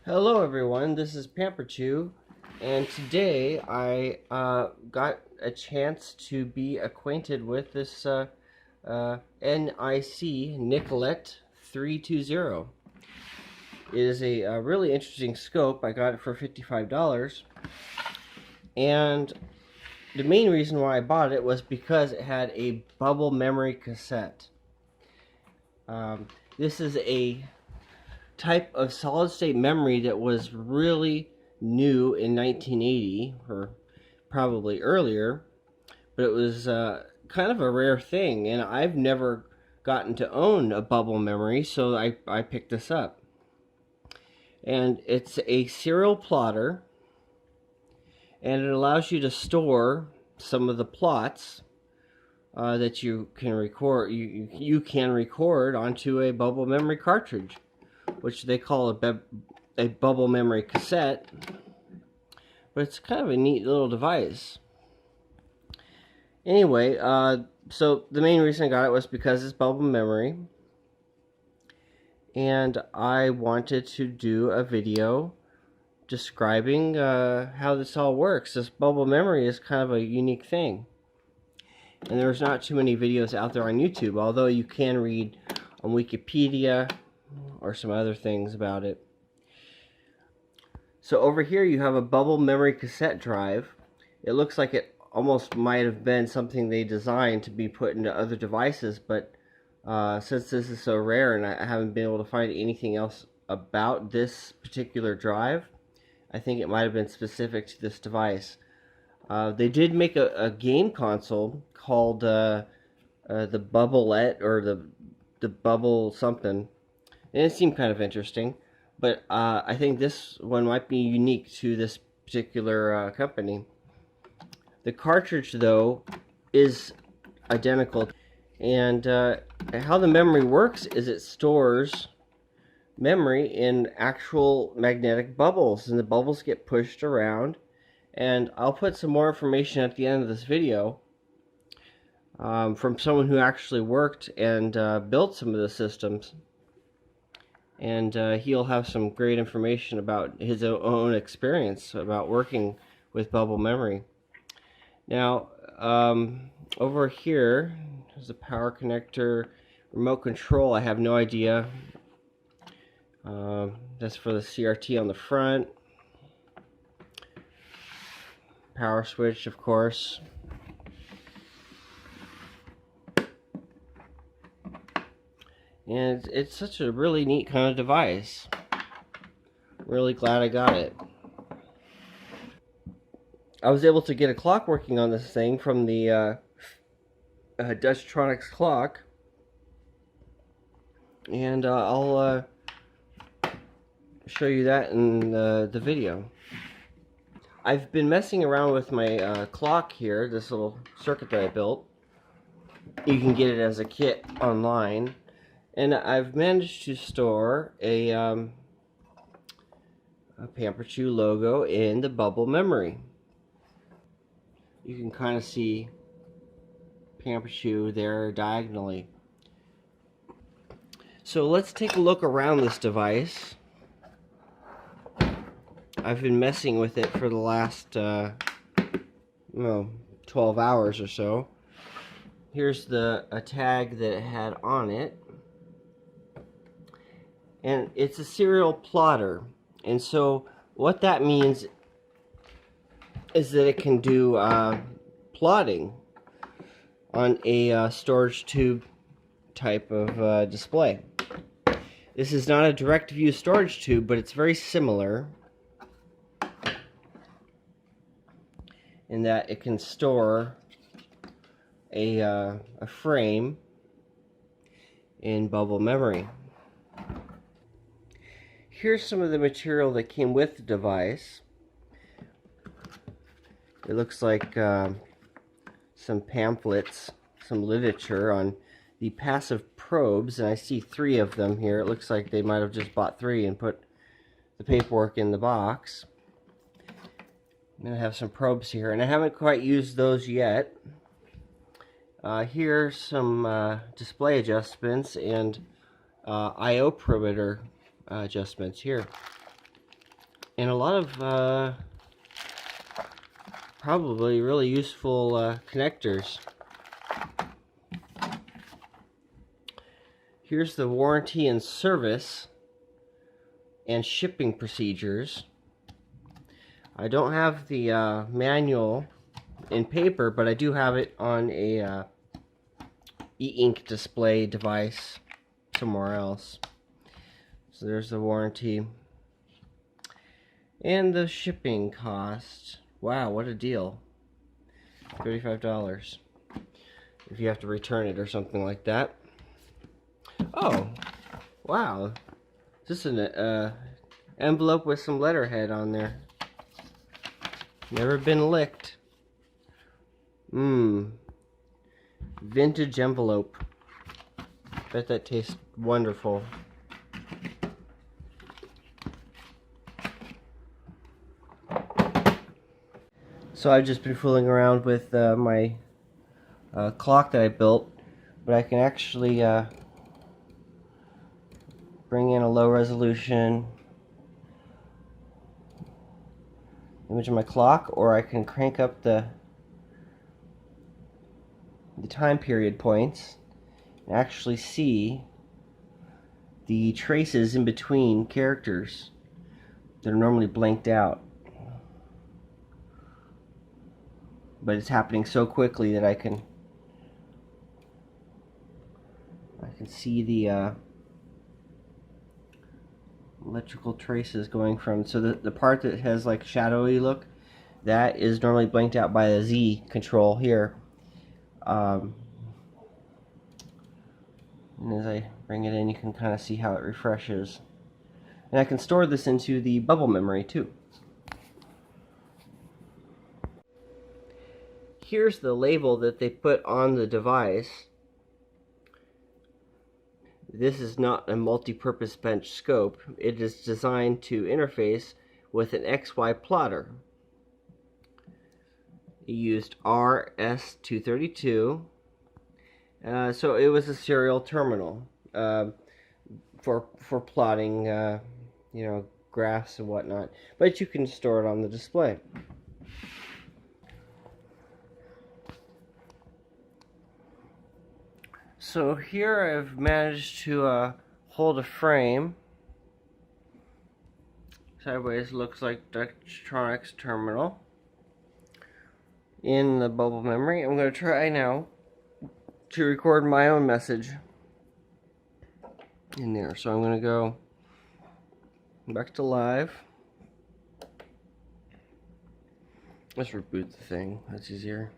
Hello everyone, this is Pamperchew, and today I got a chance to be acquainted with this NIC Nicolet 320. It is a really interesting scope. I got it for $55, and the main reason why I bought it was because it had a bubble memory cassette. This is a type of solid state memory that was really new in 1980 or probably earlier, but it was kind of a rare thing, and I've never gotten to own a bubble memory, so I picked this up. And it's a serial plotter, and it allows you to store some of the plots that you can record. You can record onto a bubble memory cartridge, which they call a bubble memory cassette, but it's kind of a neat little device. Anyway, so the main reason I got it was because it's bubble memory, and I wanted to do a video describing how this all works. This bubble memory is kind of a unique thing, and there's not too many videos out there on YouTube, although you can read on Wikipedia or some other things about it. So over here you have a bubble memory cassette drive. It looks like it almost might have been something they designed to be put into other devices, but since this is so rare and I haven't been able to find anything else about this particular drive, I think it might have been specific to this device. They did make a game console called the Bubblet, or the Bubble something, and it seemed kind of interesting, but I think this one might be unique to this particular company. The cartridge, though, is identical, and how the memory works is it stores memory in actual magnetic bubbles, and the bubbles get pushed around, and I'll put some more information at the end of this video from someone who actually worked and built some of the systems. And he'll have some great information about his own experience about working with bubble memory. Now, over here, there's a power connector, remote control. I have no idea. That's for the CRT on the front. Power switch, of course. And it's such a really neat kind of device. Really glad I got it. I was able to get a clock working on this thing from the Dutchtronics clock, and I'll show you that in the video. I've been messing around with my clock here, this little circuit that I built. You can get it as a kit online. And I've managed to store a Pamperchew logo in the bubble memory. You can kind of see Pamperchew there diagonally. So let's take a look around this device. I've been messing with it for the last 12 hours or so. Here's a tag that it had on it. And it's a serial plotter, and so what that means is that it can do plotting on a storage tube type of display. This is not a direct view storage tube, but it's very similar in that it can store a frame in bubble memory. Here's some of the material that came with the device. It looks like some pamphlets, some literature on the passive probes, and I see 3 of them here. It looks like they might have just bought 3 and put the paperwork in the box. I'm going to have some probes here, and I haven't quite used those yet. Here's some display adjustments and I/O perimeter adjustments here. and a lot of probably really useful connectors. Here's the warranty and service and shipping procedures. I don't have the manual in paper, but I do have it on a e-ink display device somewhere else. So there's the warranty and the shipping cost. Wow, what a deal. $35 if you have to return it or something like that. Oh, wow. Just an envelope with some letterhead on there. Never been licked. Vintage envelope. Bet that tastes wonderful. So I've just been fooling around with my clock that I built, but I can actually bring in a low resolution image of my clock, or I can crank up the time period points and actually see the traces in between characters that are normally blanked out. But it's happening so quickly that I can see the electrical traces going from, so the part that has like shadowy look, that is normally blanked out by a Z control here. And as I bring it in, you can kind of see how it refreshes. And I can store this into the bubble memory too. Here's the label that they put on the device. This is not a multi-purpose bench scope. It is designed to interface with an XY plotter. It used RS-232. So it was a serial terminal for plotting, you know, graphs and whatnot. But you can store it on the display. So here I've managed to hold a frame. Sideways looks like Daktronics terminal in the bubble memory. I'm going to try now to record my own message in there. So I'm going to go back to live. Let's reboot the thing. That's easier.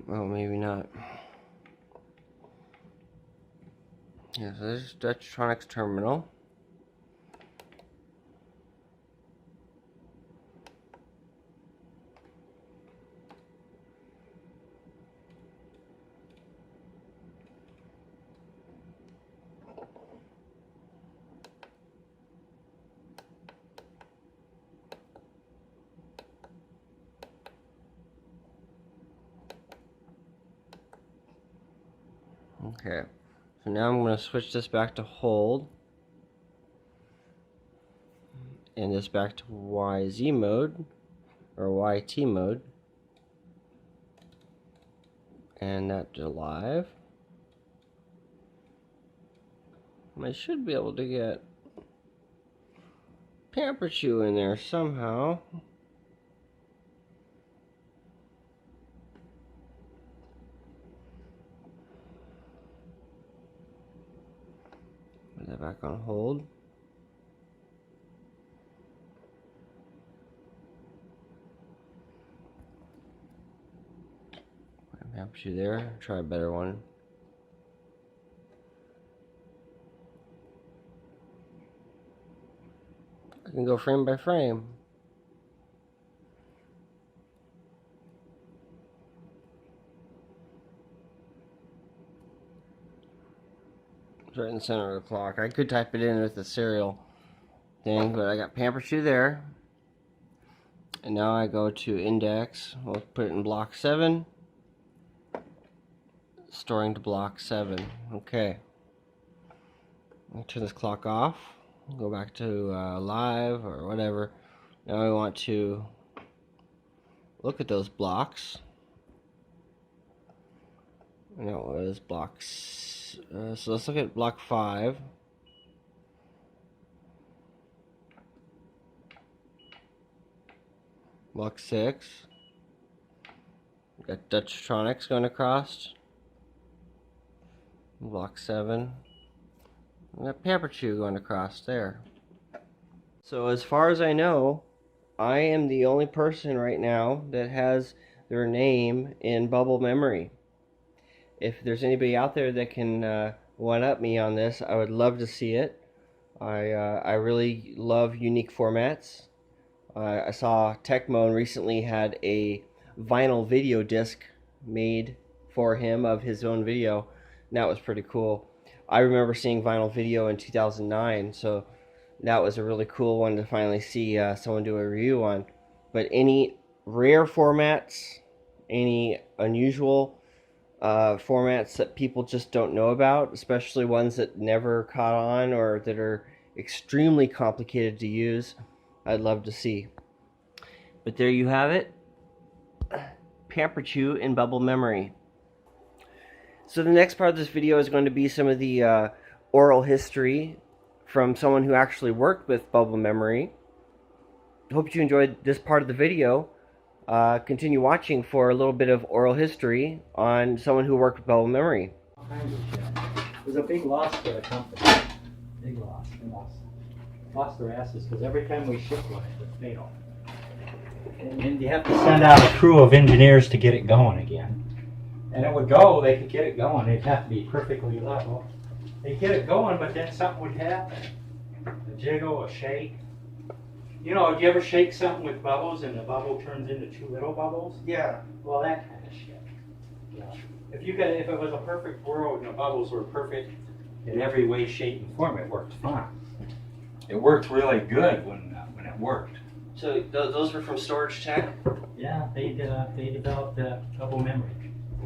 Oh, maybe not. Yeah, so this is Daktronics terminal. Okay, so now I'm going to switch this back to hold, and this back to YZ mode, or YT mode, and that to live. I should be able to get Pamper Chew in there somehow. Put that back on hold. Pamper Chew there. Try a better one. I can go frame by frame. It's right in the center of the clock. I could type it in with the serial thing, but I got Pamper Chew there. And now I go to index. We'll put it in block 7. Storing to block 7. Okay. I'll turn this clock off. Go back to live or whatever. Now we want to look at those blocks. No, what is blocks? So let's look at block 5. Block 6. Got Dutchtronics going across. Block 7. We got Pamper Chew going across there. So as far as I know, I am the only person right now that has their name in bubble memory. If there's anybody out there that can one-up me on this, I would love to see it. I really love unique formats. I saw Tecmo recently had a vinyl video disc made for him of his own video, and that was pretty cool. I remember seeing vinyl video in 2009, so that was a really cool one to finally see someone do a review on. But any rare formats, any unusual formats that people just don't know about, especially ones that never caught on or that are extremely complicated to use, I'd love to see. But there you have it. Pamper Chew in bubble memory. So the next part of this video is going to be some of the oral history from someone who actually worked with bubble memory. Hope you enjoyed this part of the video. Continue watching for a little bit of oral history on someone who worked with bubble memory. It was a big loss for the company. Big loss. They lost their asses because every time we shipped one, it would fail. And you have to send out a crew of engineers to get it going again. And it would go, they could get it going. It'd have to be perfectly level. They'd get it going, but then something would happen. A jiggle, a shake. You know, do you ever shake something with bubbles and the bubble turns into 2 little bubbles? Yeah. Well, that kind of shit. Yeah. If it was a perfect world and the bubbles were perfect in every way, shape, and form, it worked fine. It worked really good when it worked. So those were from Storage Tech? Yeah, they developed bubble memory.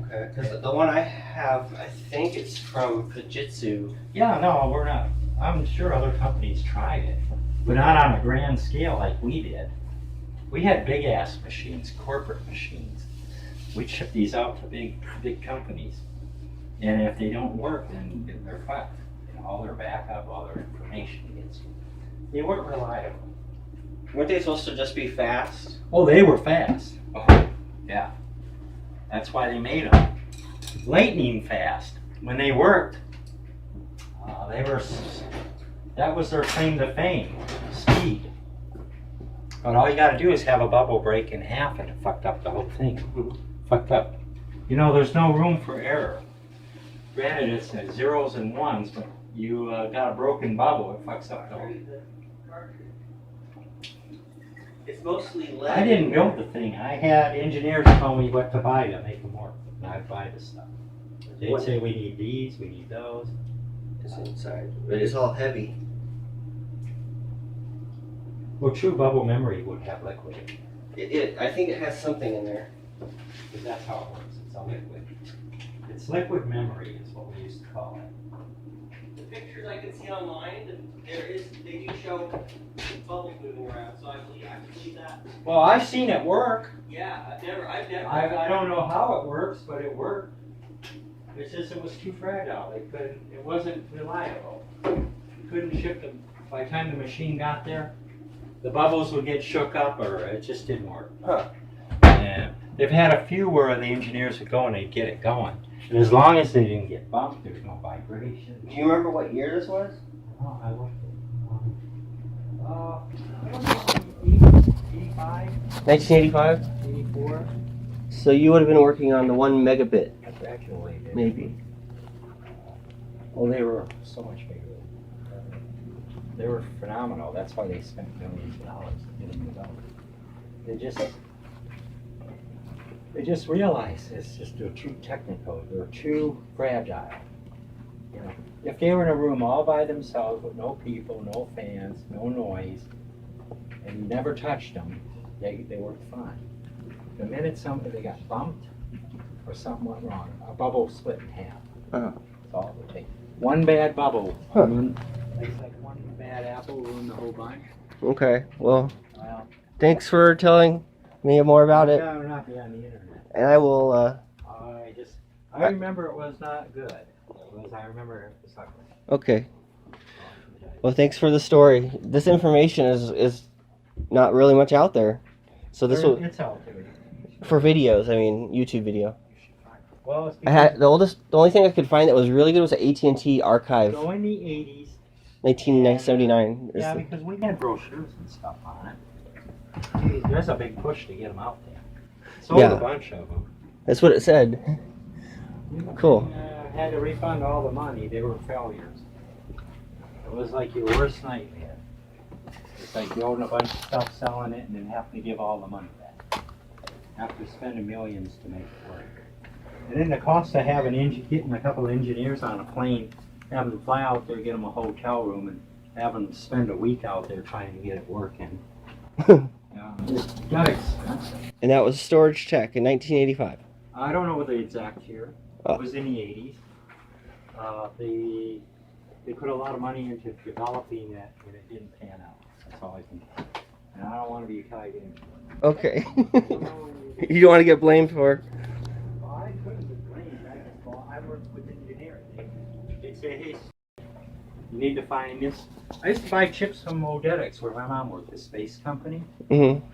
Okay, because the one I have, I think it's from Fujitsu. Yeah, no, we're not. I'm sure other companies tried it, but not on a grand scale like we did. We had big ass machines, corporate machines. We'd ship these out to big companies, and if they don't work, then they're fucked. You know, all their backup, all their information gets. They weren't reliable. Weren't they supposed to just be fast? Oh, they were fast. Oh, yeah. That's why they made them. Lightning fast. When they worked, that was their claim to fame, speed. But all you gotta do is have a bubble break in half and it fucked up the whole thing. Fucked up. You know, there's no room for error. Granted, it's zeros and ones, but you got a broken bubble, it fucks up the whole thing. It's mostly lead. I didn't build the thing. I had engineers tell me what to buy to make them work. And I'd buy the stuff. They'd say, we need these, we need those. It's inside, but it's all heavy. Well, true bubble memory would have liquid. I think it has something in there. Because that's how it works. It's a liquid. It's liquid memory is what we used to call it. The pictures I can see online, they do show bubbles moving around, so I believe that. Well, I've seen it work. Yeah, I've never. I don't know how it works, but it worked. It's just it was too fragile. It wasn't reliable. You couldn't ship them. By the time the machine got there, the bubbles would get shook up, or it just didn't work. Huh. And they've had a few where the engineers would go and they'd get it going. And as long as they didn't get bumped, there was no vibration. Do you remember what year this was? Oh, I looked at 85, 1985? 84. So you would have been working on the 1 megabit, I graduated. maybe. Oh, they were so much bigger. They were phenomenal. That's why they spent millions of dollars to get them developed. They just realized it's just they're too technical. They're too fragile. You know, if they were in a room all by themselves with no people, no fans, no noise, and you never touched them, they worked fine. The minute they got bumped or something went wrong, a bubble split in half. Uh-huh. That's all it would take. One bad bubble, It's like one bad apple ruined the whole bunch. Okay. Well, Well, thanks for telling me more about it. I'm not be on the internet. And I will. I remember it was not good. I remember it was ugly. Okay. Well, thanks for the story. This information is not really much out there. So this will It's out there. for videos. I mean, YouTube video. Well, it's I had the only thing I could find that was really good was the AT&T archive, so in the 80s. 1979. Yeah, because we had brochures and stuff on it. There's a big push to get them out there. Sold Yeah. a bunch of them. That's what it said. Cool. Had to refund all the money. They were failures. It was like your worst nightmare. It's like you own a bunch of stuff, selling it, and then having to give all the money back. After spending millions to make it work. And then the cost of getting a couple of engineers on a plane, having them fly out there, get them a hotel room, and having them spend a week out there trying to get it working. Yeah, it got expensive. And that was Storage Tech in 1985. I don't know the exact year. Oh. It was in the 80s. They put a lot of money into developing it, and it didn't pan out. That's all I can say. And I don't want to be tied in. Okay. You don't want to get blamed for. Well, I couldn't be blamed. I worked with engineers. They'd say, hey, you need to find this. I used to buy chips from Odetics, where my mom worked, the space company. Mm-hmm.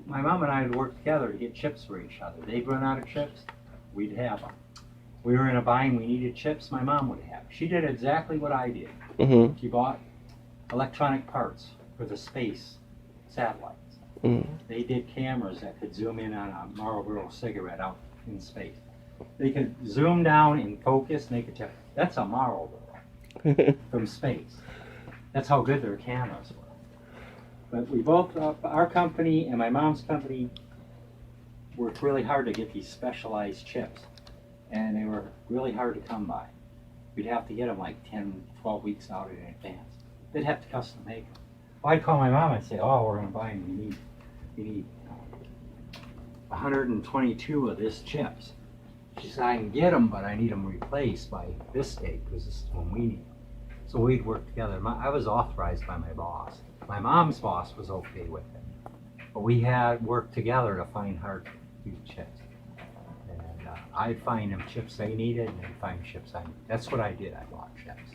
My mom and I would work together to get chips for each other. They'd run out of chips, we'd have them. We were in a bind, we needed chips, my mom would have. She did exactly what I did. Mm-hmm. She bought electronic parts for the space satellites. Mm-hmm. They did cameras that could zoom in on a Marlboro cigarette out in space. They could zoom down and focus, and they could tell, that's a Marlboro from space. That's how good their cameras were. But we both, our company and my mom's company, worked really hard to get these specialized chips. And they were really hard to come by. We'd have to get them like 10, 12 weeks out in advance. They'd have to custom make them. Well, I'd call my mom and say, oh, we're going to buy them. We need 122 of this chips. She said, I can get them, but I need them replaced by this date because this is when we need them. So we'd work together. I was authorized by my boss. My mom's boss was okay with it. But we had worked together to find hard to do chips. And I'd find them chips they needed, and they'd find chips I needed. That's what I did. I bought chips.